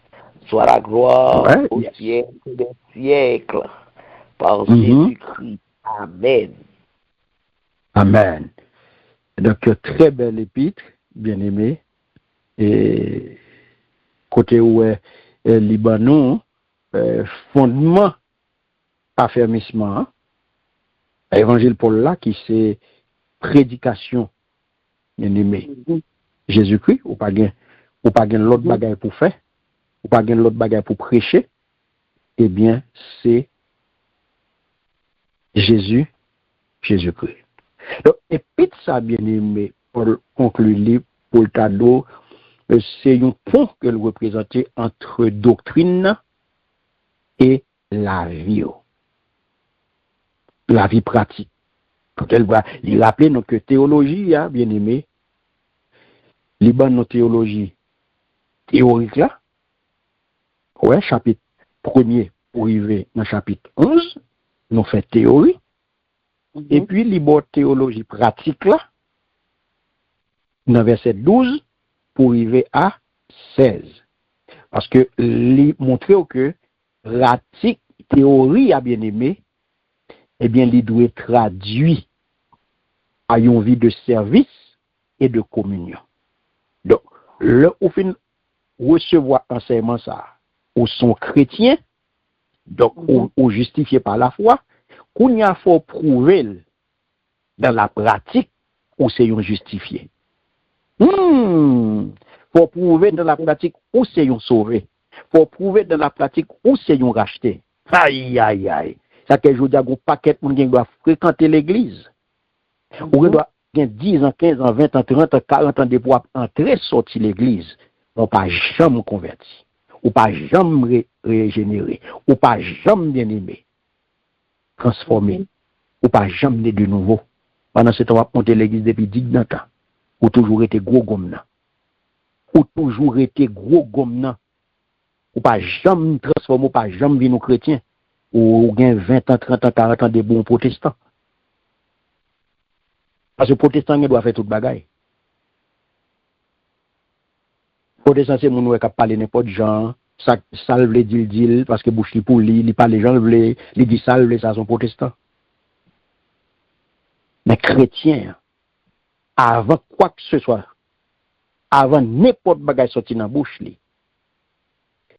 soit la gloire au siècle des siècles par Jésus-Christ. Amen. Amen. Donc, très belle épître, bien aimé. Et côté où est Libanon, fondement, affermissement, évangile Paul là, qui c'est prédication, bien aimé. Jésus-Christ, ou pas gain l'autre bagaille pour faire. ou pas gen l'autre bagage pour prêcher, eh bien, c'est Jésus-Christ. Donc, et puis ça, bien aimé, pour conclure, pour le cadeau, c'est un pont qu'elle représentait entre doctrine et la vie. La vie pratique. Quand elle va, il rappelait donc que théologie, hein, bien aimé, liban nos théologie théorique là, ouais, chapitre 1er pour arriver dans chapitre 11, nous fait théorie, et puis liban théologie pratique là, dans verset 12, pour arriver à 16. Parce que, il montre que pratique, théorie a bien aimé, eh bien, il doit être traduit à une vie de service et de communion. Donc, le ou fin recevoir enseignement ça, ou sont chrétiens, donc, ou justifiés par la foi, qu'on y a faut prouver dans la pratique ou c'est un justifié. Faut prouver dans la pratique où c'est un sauvé. Faut prouver dans la pratique où c'est un racheté. Aïe, aïe, aïe. Ça que je veux dire, un paquet de gens doit fréquenter l'église. Ou doit avoir 10 ans, 15 ans, 20 ans, 30 ans, 40 ans de pouvoir entrer, sortir l'église. On pas jamais converti. Ou pas jamais régénéré. Ou pas jamais bien aimé. Transformé. Ou pas jamais né de nouveau. Pendant ce temps, on va monter l'église depuis 10 ans. Ou toujours été gros gomme. Ou toujours été gros gomme. Ou pas jamais transformé, ou pas jamais venu chrétien. Ou gain 20 ans, 30 ans, 40 ans de bons protestants. Parce que protestant doit faire toute bagaille. Protestant c'est mon qui parle n'importe genre, ça salve les dit parce que bouche li pour li parle les gens li dit salve ça sont protestants. Mais chrétien avant quoi que ce soit, avant n'importe bagaille sorti dans bouche li,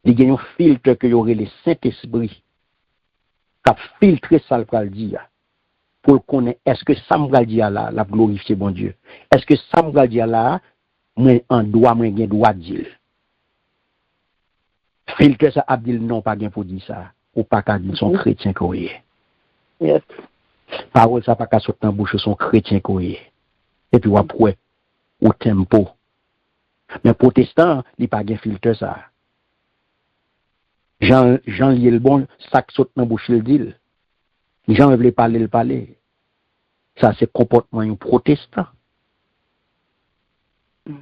il y a un filtre que y aurait le Saint-Esprit qui filtrer ça le pral dire pour connaître est-ce que ça me pral dire là la glorifier bon Dieu. Est-ce que ça me pral dire là moi en droit moi gen droit dire. Filtre ça Abdil non pas gen pour dire ça ou pas qu'à dire son chrétien qu'on est. Yes. Parole ça pas qu'à sortir dans bouche son chrétien qu'on est. Et puis après au tempo. Mais protestant, il pas gen filtre ça. Jean lié le bon, ça qui saute dans bouche le dit. Jean veut parler le parler. Ça c'est comportement un protestant.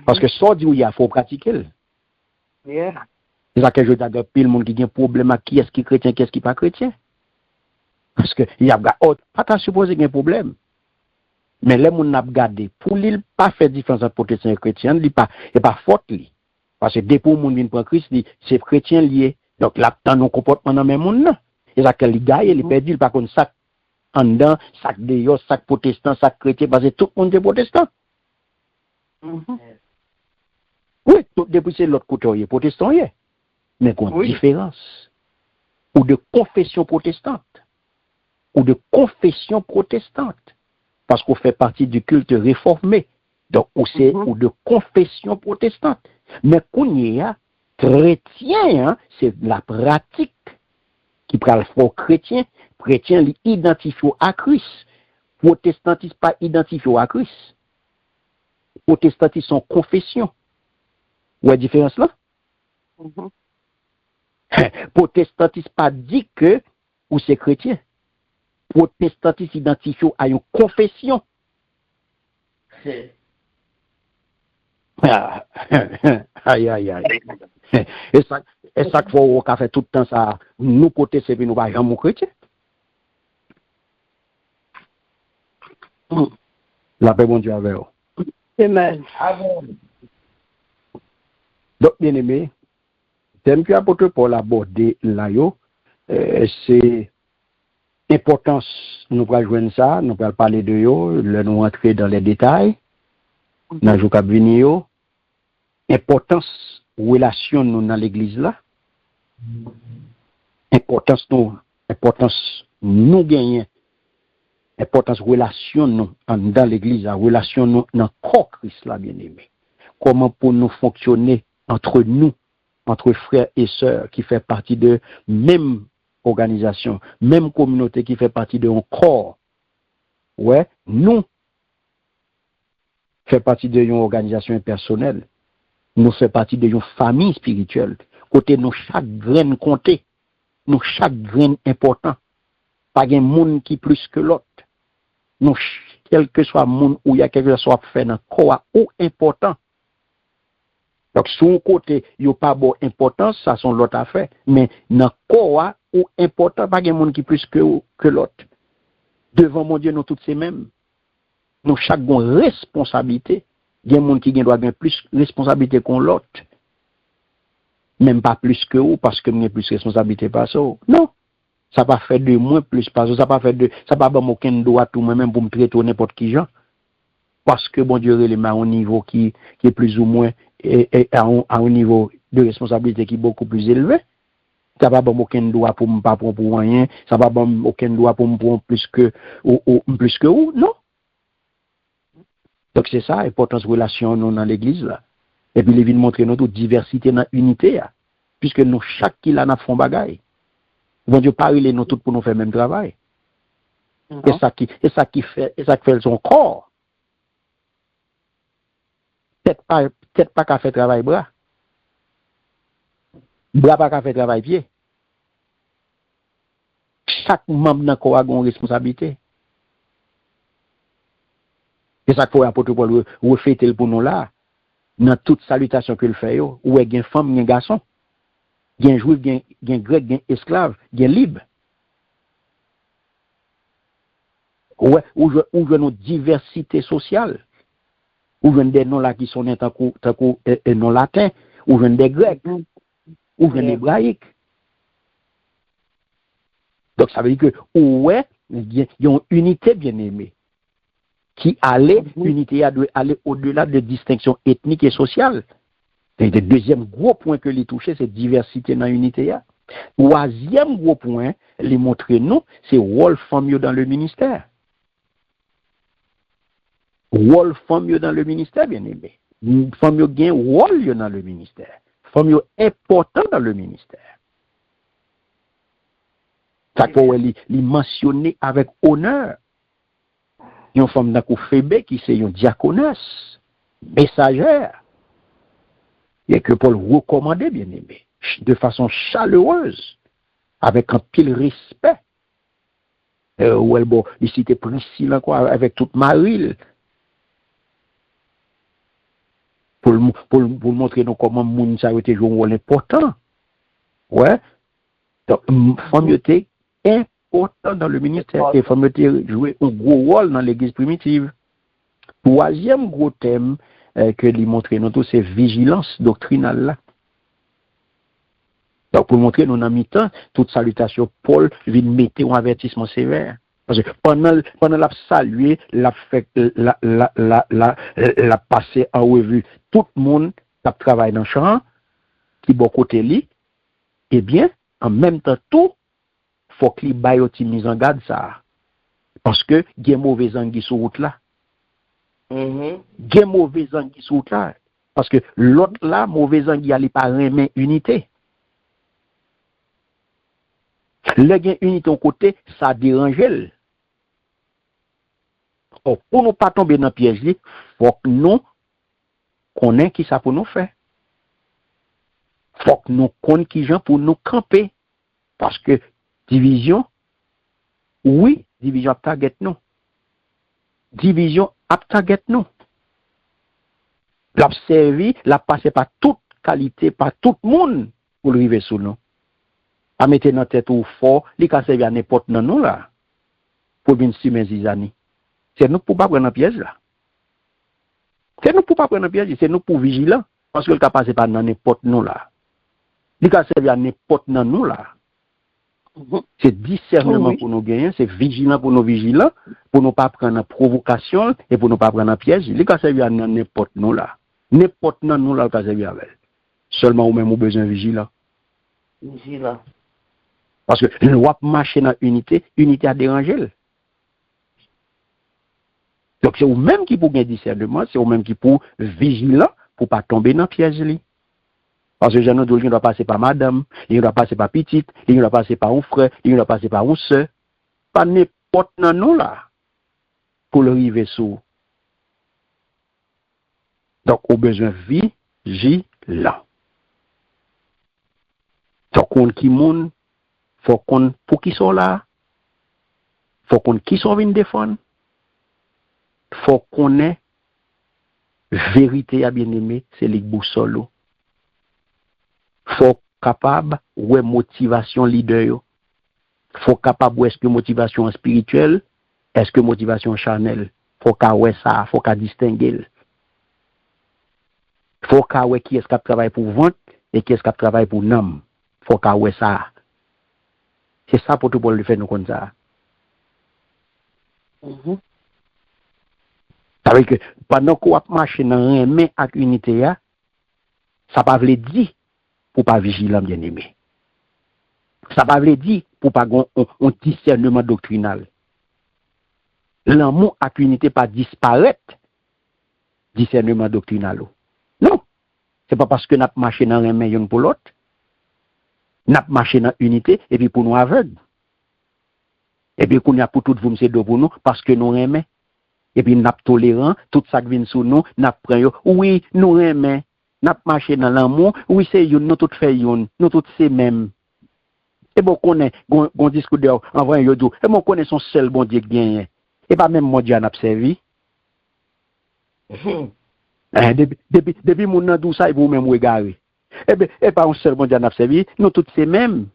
Parce que ça dit où il faut pratiquer. Yeah. C'est ça que je dis à pile monde qui a un problème à qui est-ce qui est chrétien, qui est-ce qui n'est pas chrétien. Parce que il y a pas qu'à supposer qu'il y a un problème. Mais les gens n'a regardé pour lui pas faire différence entre protestant et chrétien, il pas faute lui. Parce que dès pour monde vient prendre Christ, c'est chrétien lié. Donc là dans nos comportements dans même monde là. Et ça que il gagne, il perdu, il pas comme ça en dedans, sac de sac protestant, sac chrétien parce que tout le monde est protestant. Oui, depuis c'est l'autre côté, il est protestant, mais qu'on différence. Ou de confession protestante. Ou de confession protestante. Parce qu'on fait partie du culte réformé. Donc, ou de confession protestante. Mais qu'on y a, chrétien, hein, c'est la pratique qui prend le fort chrétien. Chrétien, l'identifie à Christ. Protestantisme pas identifié à Christ. Protestantisme sont confession. Où est la différence là? Protestantisme pas dit que ou c'est chrétien. Protestantisme identifié à une confession. Aïe, aïe, aïe. Et ça fois on a fait tout le temps ça, nous côté c'est nous pas jamais chrétien. La paix bon Dieu avec vous. Amen. Donc, bien aimé, thème que l'apôtre Paul a abordé là, c'est importance, nous allons joindre ça, nous allons parler de yo, nous entrer dans les détails, dans le jour qui venir, importance, relation nous dans l'église là, importance nous gagner, importance relation nous dans l'église, relation nous dans le corps Christ là, bien aimé. Comment pour nous fonctionner entre nous entre frères et sœurs qui fait partie de même organisation, même communauté qui fait partie de un corps. Ouais, nous fait partie de une organisation impersonnelle. Nous fait partie de une famille spirituelle. Côté nous chaque grain compté, nous chaque grain important. Pas un monde qui plus que l'autre. Nous quel que soit le monde où il y a quelque chose à faire dans le corps ou important. Donc, sur un côté, il n'y a pas bon importance, ça sont l'autre affaire. Mais dans le corps ou important, pas un monde qui plus que l'autre. Devant mon Dieu, nous tous ces mêmes. Nous chaque une responsabilité. Il y a des gens qui doivent avoir plus de responsabilité que l'autre. Même pas plus que vous, parce que vous avez plus de responsabilité par ça. Non. Ça va faire de moins plus parce que ça va faire de ça va pas aucun droit tout moi-même pour me traiter n'importe qui gens. Parce que bon Dieu les met à un niveau qui est plus ou moins à un niveau de responsabilité qui est beaucoup plus élevé. Ça va pas aucun droit pour me pas prendre pour rien, ça va pas aucun droit pour me prendre plus que vous, non. Donc c'est ça l'importance de relation nous dans l'église là. Et puis il vient montrer notre diversité dans unité là. Puisque nous chaque qui là n'a font bagaille. Bon Dieu parle nous tous pour nous faire le même travail. Et ça qui fait son corps. Peut-être pas qu'à faire travail bras. Bras pas qu'à faire travail pied. Chaque membre d'un corps a une responsabilité. Et ça qu'il faut apporter pour le refléter pour nous là. Dans toute salutation qu'il fait, où il y a une femme, il y a un garçon. Il y a un juif, il y a un grec, il y a un esclave, il y a un libre. Ouais, où je une diversité sociale. Où je des noms là qui sont non latins, où je des grecs, où je des hébraïques. Donc ça veut dire que, ouais, il y a une unité bien aimée. Qui allait, unité doit aller au-delà de distinctions ethniques et sociales. C'est le deuxième gros point que les toucher, c'est diversité dans l'unité. Troisième gros point, les montrer nous, c'est rôle femme dans le ministère. Rôle femme dans le ministère, bien aimé. Femme gagne rôle dans le ministère. Femme important dans le ministère. Ça faut les mentionner avec honneur. Une femme d'un coup Phébé qui c'est une diaconesse, messagère. Et que Paul recommandait, bien aimé, de façon chaleureuse, avec un pile respect. Il citait Priscille encore avec toute Marie. Pour montrer nous comment moun ça a été joué un rôle important. Ouais. Donc, femme était important dans le ministère et femme était joué un gros rôle dans l'église primitive. Troisième gros thème que lui montrer nous tous, c'est vigilance doctrinale là. Donc pour montrer nous en mi-temps, toute salutation, Paul vient mettre un avertissement sévère. Parce que pendant la saluer, la passer en revue tout le monde qui travaille dans le champ, qui bon côté lui, eh bien, en même temps tout, faut qu'il baille mise en garde ça. Parce que il y a mauvais anguille sur route là. Il y a mauvais anguille sur route là. Parce que l'autre là, mauvais anguille allait pas remettre unité. Le gain unité au côté, ça dérange. Pour ne pas tomber dans le piège, il faut que nous connaissions qui ça pour nous faire. Il faut que nous connaissions qui gens pour nous camper. Parce que division, oui, division a target nous. Division a target nous. L'observer, la passer par toute qualité, par tout le monde pour arriver sous nous. À mettre dans la tête ou fort, il can servir à n'importe dans nous là. Pour venir sur mes années. C'est nous pour pas prendre un piège là. C'est nous pour pas prendre un piège, c'est nous pour vigilant. Parce que le cas passe pas dans n'importe nous là. Il can servir à n'importe dans nous là. C'est discernement pour nous gagner, c'est vigilant pour nous vigilants, pour ne pas prendre en provocation et pour ne pas prendre en piège. Il can servir à n'importe nous là. N'importe dans nous là, il can servir avec. Seulement ou même au besoin vigilant. Vigilant. Parce que le roi marcher dans unité a dérangé. Donc c'est vous-même qui pour gagner discernement, c'est vous-même qui pour vigilant pour pas tomber dans le piège. Parce que les gens doivent passer par madame, ils doivent passer par petite, ils doivent passer par un frère, ils doivent passer par une soeur. Pas n'importe non là pour le arriver sous. Donc, au besoin vigilant. Donc, on qui moun, faut qu'on, pour qui sont là, faut qu'on qui sont venus défendre, faut qu'on ait vérité à bien aimé, c'est les boussolo. Faut capable, ouais, motivation leader yo. Faut capable, est-ce que motivation spirituelle, est-ce que motivation charnelle. Faut qu'à ouais ça, faut qu'à distinguer. Faut qu'à ouais qui est-ce qui travaille pour vente et qui est-ce qui travaille pour nom. Faut qu'à ouais ça. C'est ça pour tout pour le faire nous comme ça. Ça veut dire que pendant qu'on a marché dans un main avec unité, ça ne veut pas dire pour pas vigilant bien aimé. Ça ne veut pas dire pour pas un discernement doctrinal. L'amour avec unité pas disparaître discernement doctrinal. Non. C'est pas parce que nous avons marché dans un main une pour l'autre. Nous avons marché dans unité et puis pour nous aveugles. Et puis qu'on a pour tout vous c'est pour nous parce que nous aimons. Et puis nous tolérant tout ça qui vient sur nous, nous prenons oui, nous aimons, nous marché dans l'amour, oui c'est nous tout fait nous tout c'est même. Et bon qu'on est gon discours de envoyer yo do, et bon connaît son seul bon Dieu qui gagne. Et pas même mon Dieu n'a servi. Depuis mon nan dou ça et vous même regarder. Et pas un seul bon Dieu n'a servi, nous tout c'est même.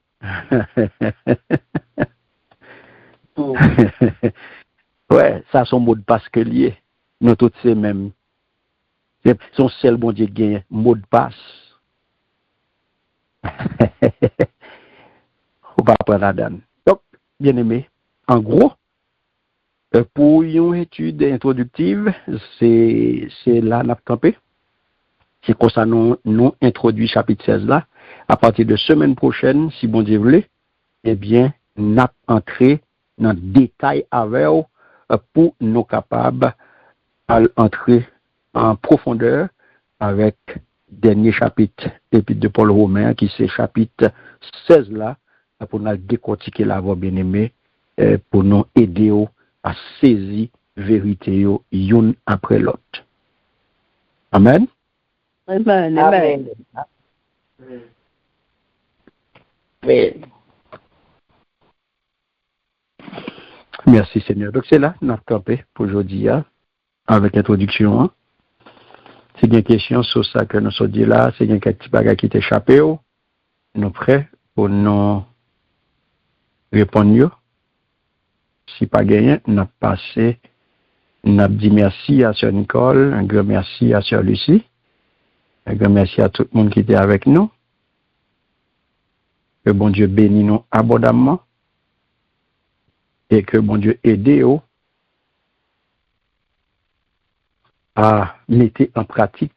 Ouais, ça son mot de passe que lié. Nous tous c'est même. C'est son seul bon Dieu gagne mot de passe. Faut pas prendre la donne. Donc, bien aimé, en gros, pour une étude introductive, c'est là n'a campé. C'est comme ça nous introduit chapitre 16 là. À partir de semaine prochaine, si bon Dieu voulait, eh bien, n'a entré dans le détail avec pour nous capables d'entrer en profondeur avec dernier chapitre l'épître de Paul Romain qui c'est chapitre 16 là pour nous décortiquer la voix bien-aimée pour nous aider à saisir vérité une après l'autre. Amen. Amen. Amen. Amen. Merci Seigneur. Donc c'est là, nous avons campé pour aujourd'hui avec l'introduction. C'est une question sur ça que nous sommes dit là, c'est une petit bagage qui t'est échappé. Nous prêts pour nous répondre. Si pas gagné, nous avons passé, nous avons dit merci à Sœur Nicole, un grand merci à Sœur Lucie, un grand merci à tout le monde qui était avec nous. Que bon Dieu bénisse nous abondamment. Et que bon Dieu aide à mettre en pratique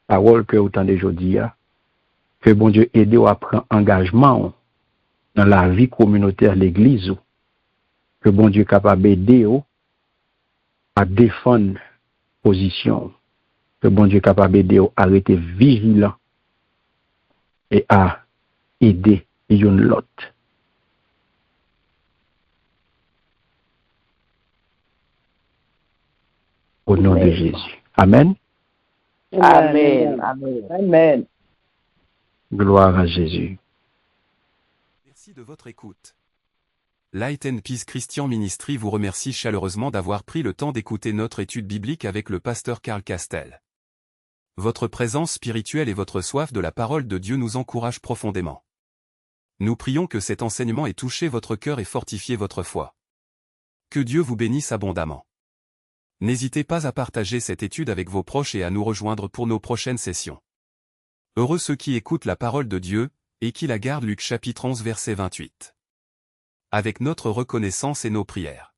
la parole que vous entendez aujourd'hui. Que bon Dieu aide à prendre engagement dans la vie communautaire de l'Église. Que bon Dieu est capable d'aider à défendre position. Que bon Dieu est capable d'aider à rester vigilant et à aider une l'autre. Au nom de Jésus. Amen. Amen. Amen. Amen. Gloire à Jésus. Merci de votre écoute. Light and Peace Christian Ministry vous remercie chaleureusement d'avoir pris le temps d'écouter notre étude biblique avec le pasteur Karl Castel. Votre présence spirituelle et votre soif de la parole de Dieu nous encouragent profondément. Nous prions que cet enseignement ait touché votre cœur et fortifié votre foi. Que Dieu vous bénisse abondamment. N'hésitez pas à partager cette étude avec vos proches et à nous rejoindre pour nos prochaines sessions. Heureux ceux qui écoutent la parole de Dieu, et qui la gardent. Luc chapitre 11 verset 28. Avec notre reconnaissance et nos prières.